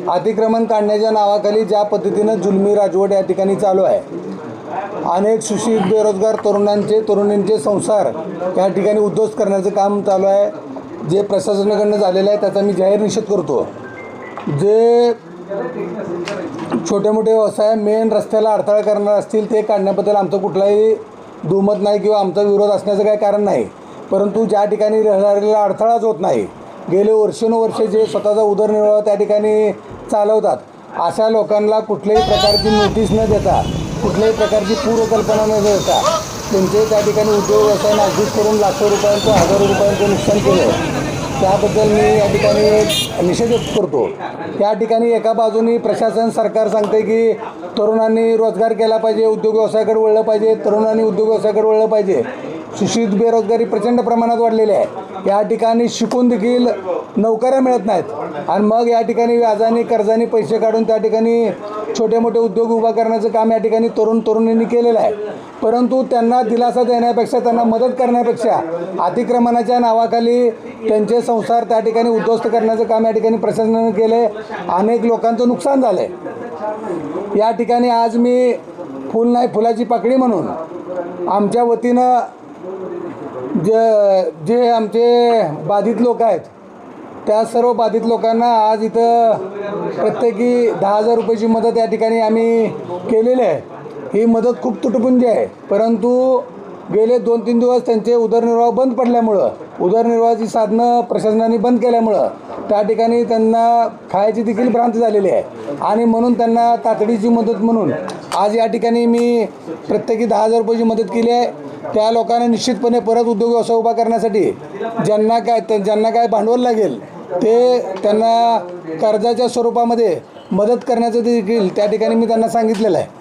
अतिक्रमण काढण्याच्या नावाखाली ज्या पद्धतीनं जुलमी राजवट या ठिकाणी चालू आहे, अनेक सुशिक्षित बेरोजगार तरुणींचे संसार या ठिकाणी उद्ध्वस्त करण्याचं काम चालू आहे, जे प्रशासनाकडनं झालेलं आहे त्याचा मी जाहीर निषेध करतो। जे छोटे मोठे व्यवसाय मेन रस्त्याला अडथळा करणार असतील ते काढण्याबद्दल आमचं कुठलाही दुमत नाही किंवा आमचा विरोध असण्याचं काही कारण नाही, परंतु ज्या ठिकाणी रहदारीला अडथळाच होत नाही, गेले वर्षानुवर्षे जे स्वतःचा उदरनिर्वाह त्या ठिकाणी चालवतात, अशा लोकांना कुठल्याही प्रकारची नोटीस न देता, कुठल्याही प्रकारची पूर्वकल्पना न देता त्यांचे त्या ठिकाणी उद्योग व्यवसाय नासधूस करून लाखो रुपयांचं हजारो रुपयांचं नुकसान केलं, त्याबद्दल मी या ठिकाणी निषेध करतो। त्या ठिकाणी एका बाजूनी प्रशासन सरकार सांगते की तरुणांनी रोजगार केला पाहिजे, उद्योग व्यवसायाकडे वळलं पाहिजे, तरुणांनी उद्योग व्यवसायाकडे वळलं पाहिजे। सुशिक्षित बेरोजगारी प्रचंड प्रमाणात वाढलेली आहे, या ठिकाणी शिकून देखील नोकऱ्या मिळत नाहीत आणि मग या ठिकाणी व्याजाने कर्जाने पैसे काढून त्या ठिकाणी छोटे मोठे उद्योग उभा करण्याचं काम या ठिकाणी तरुणींनी केलेलं आहे। परंतु त्यांना दिलासा देण्यापेक्षा, त्यांना मदत करण्यापेक्षा अतिक्रमणाच्या नावाखाली त्यांचे संसार त्या ठिकाणी उद्ध्वस्त करण्याचं काम या ठिकाणी प्रशासनाने केलं आहे, अनेक लोकांचं नुकसान झालं आहे। या ठिकाणी आज मी फुल नाही फुलाची पाकळी म्हणून आमच्या वतीनं जे आमचे बाधित लोक आहेत त्या सर्व बाधित लोकांना आज इथं प्रत्येकी 10,000 रुपयाची मदत या ठिकाणी आम्ही केलेली आहे। ही मदत खूप तुटपुंजी आहे, परंतु गेले 2-3 दिवस त्यांचे उदरनिर्वाह बंद पडल्यामुळं, उदरनिर्वाहाची साधनं प्रशासनाने बंद केल्यामुळं त्या ठिकाणी त्यांना खायची देखील भ्रांती झालेली आहे आणि म्हणून त्यांना तातडीची मदत म्हणून आज या ठिकाणी मी प्रत्येकी 10,000 रुपयाची मदत केली आहे। त्या लोकांना निश्चितपणे परत उद्योग व्यवसाय उभा करण्यासाठी ज्यांना काय भांडवल लागेल ते त्यांना कर्जाच्या स्वरूपामध्ये मदत करण्याचं देखील त्या ठिकाणी मी त्यांना सांगितलेलं आहे।